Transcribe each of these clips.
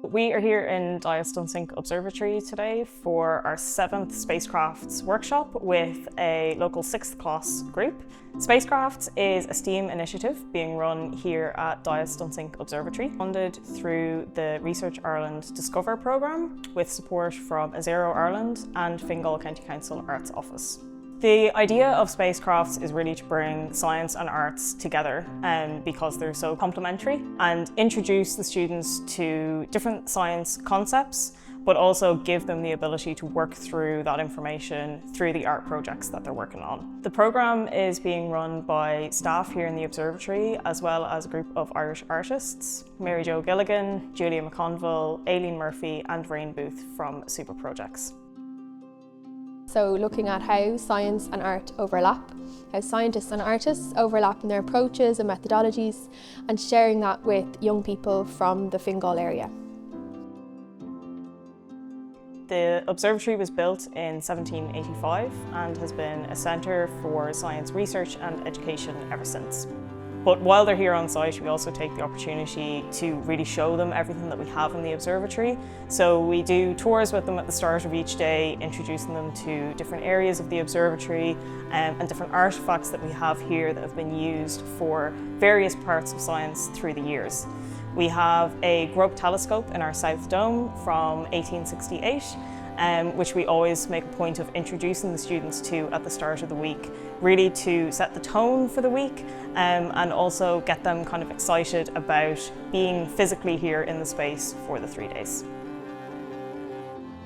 We are here in DIAS Dunsink Observatory today for our 7th Spacecrafts workshop with a local 6th class group. Spacecrafts is a STEAM initiative being run here at DIAS Dunsink Observatory, funded through the Research Ireland Discover programme with support from ESERO Ireland and Fingal County Council Arts Office. The idea of spacecrafts is really to bring science and arts together because they're so complementary, and introduce the students to different science concepts, but also give them the ability to work through that information through the art projects that they're working on. The programme is being run by staff here in the observatory, as well as a group of Irish artists, Mary Jo Gilligan, Julia MacConville, Aileen Murphy and Rayne from Superprojects. So looking at how science and art overlap, how scientists and artists overlap in their approaches and methodologies, and sharing that with young people from the Fingal area. The observatory was built in 1785 and has been a centre for science research and education ever since. But while they're here on site, we also take the opportunity to really show them everything that we have in the observatory. So we do tours with them at the start of each day, introducing them to different areas of the observatory and different artefacts that we have here that have been used for various parts of science through the years. We have a Grove telescope in our South Dome from 1868, which we always make a point of introducing the students to at the start of the week, really to set the tone for the week and also get them kind of excited about being physically here in the space for the 3 days.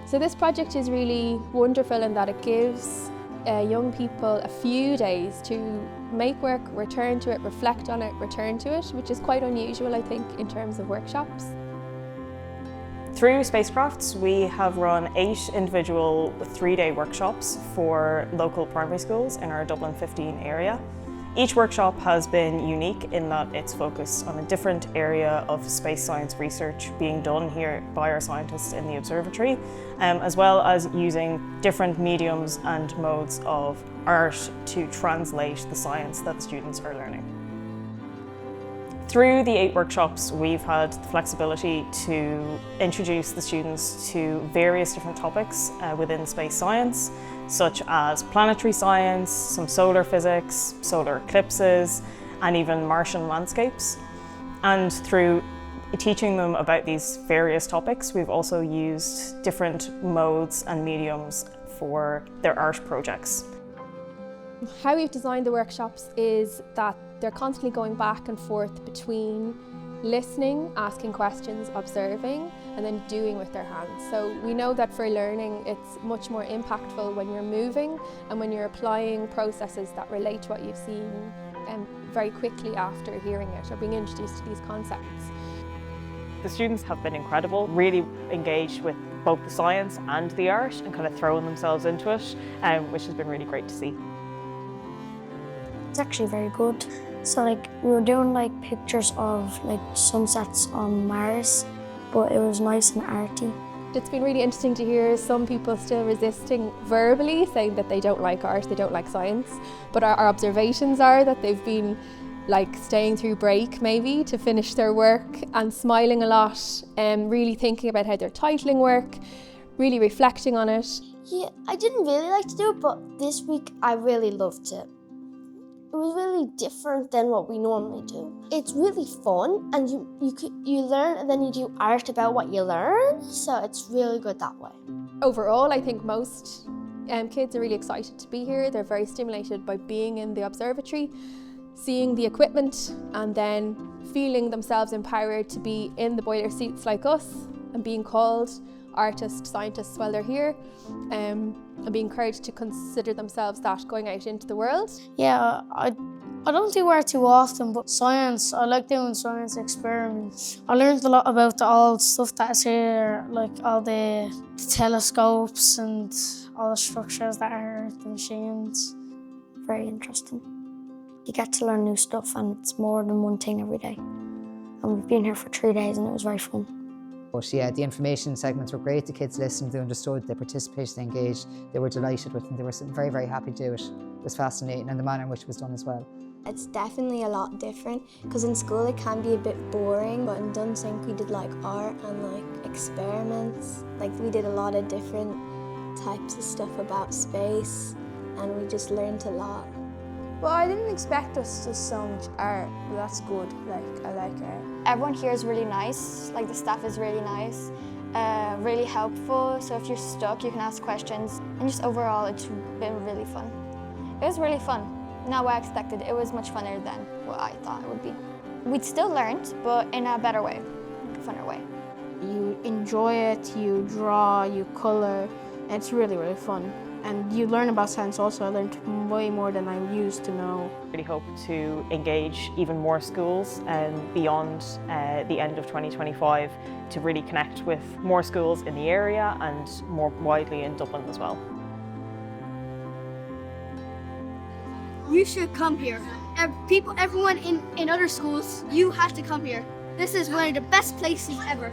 So this project is really wonderful in that it gives young people a few days to make work, return to it, reflect on it, return to it, which is quite unusual, I think, in terms of workshops. Through Spacecrafts, we have run 8 individual 3-day workshops for local primary schools in our Dublin 15 area. Each workshop has been unique in that it's focused on a different area of space science research being done here by our scientists in the observatory, as well as using different mediums and modes of art to translate the science that students are learning. Through the 8 workshops, we've had the flexibility to introduce the students to various different topics within space science, such as planetary science, some solar physics, solar eclipses, and even Martian landscapes. And through teaching them about these various topics, we've also used different modes and mediums for their art projects. How we've designed the workshops is that they're constantly going back and forth between listening, asking questions, observing, and then doing with their hands. So we know that for learning it's much more impactful when you're moving and when you're applying processes that relate to what you've seen very quickly after hearing it or being introduced to these concepts. The students have been incredible, really engaged with both the science and the art and kind of throwing themselves into it, which has been really great to see. It's actually very good. So we were doing pictures of sunsets on Mars, but it was nice and arty. It's been really interesting to hear some people still resisting verbally, saying that they don't like art, they don't like science. But our observations are that they've been staying through break maybe to finish their work and smiling a lot and really thinking about how they're titling work, really reflecting on it. Yeah, I didn't really like to do it, but this week I really loved it. It was really different than what we normally do. It's really fun, and you learn and then you do art about what you learn, so it's really good that way. Overall, I think most kids are really excited to be here. They're very stimulated by being in the observatory, seeing the equipment, and then feeling themselves empowered to be in the boiler seats like us and being called artists, scientists while they're here, and being encouraged to consider themselves that going out into the world. Yeah, I don't do art too often, but science, I like doing science experiments. I learned a lot about the old stuff that is here, all the telescopes and all the structures that are the machines. Very interesting. You get to learn new stuff, and it's more than one thing every day. And we've been here for 3 days and it was very fun. But yeah, the information segments were great. The kids listened, they understood, they participated, they engaged, they were delighted with them. They were very, very happy to do it. It was fascinating, and the manner in which it was done as well. It's definitely a lot different because in school it can be a bit boring, but in Dunsink we did like art and like experiments. Like we did a lot of different types of stuff about space and we just learned a lot. Well, I didn't expect us to so much art, but that's good. Like, I like art. Everyone here is really nice, like the staff is really nice, really helpful, so if you're stuck you can ask questions, and just overall it's been really fun. It was really fun. Not what I expected. It was much funner than what I thought it would be. We'd still learned, but in a better way, like a funner way. You enjoy it, you draw, you colour, and it's really, really fun. And you learn about science also. I learned way more than I used to know. Really hope to engage even more schools beyond the end of 2025 to really connect with more schools in the area and more widely in Dublin as well. You should come here. Everyone in other schools, you have to come here. This is one of the best places ever.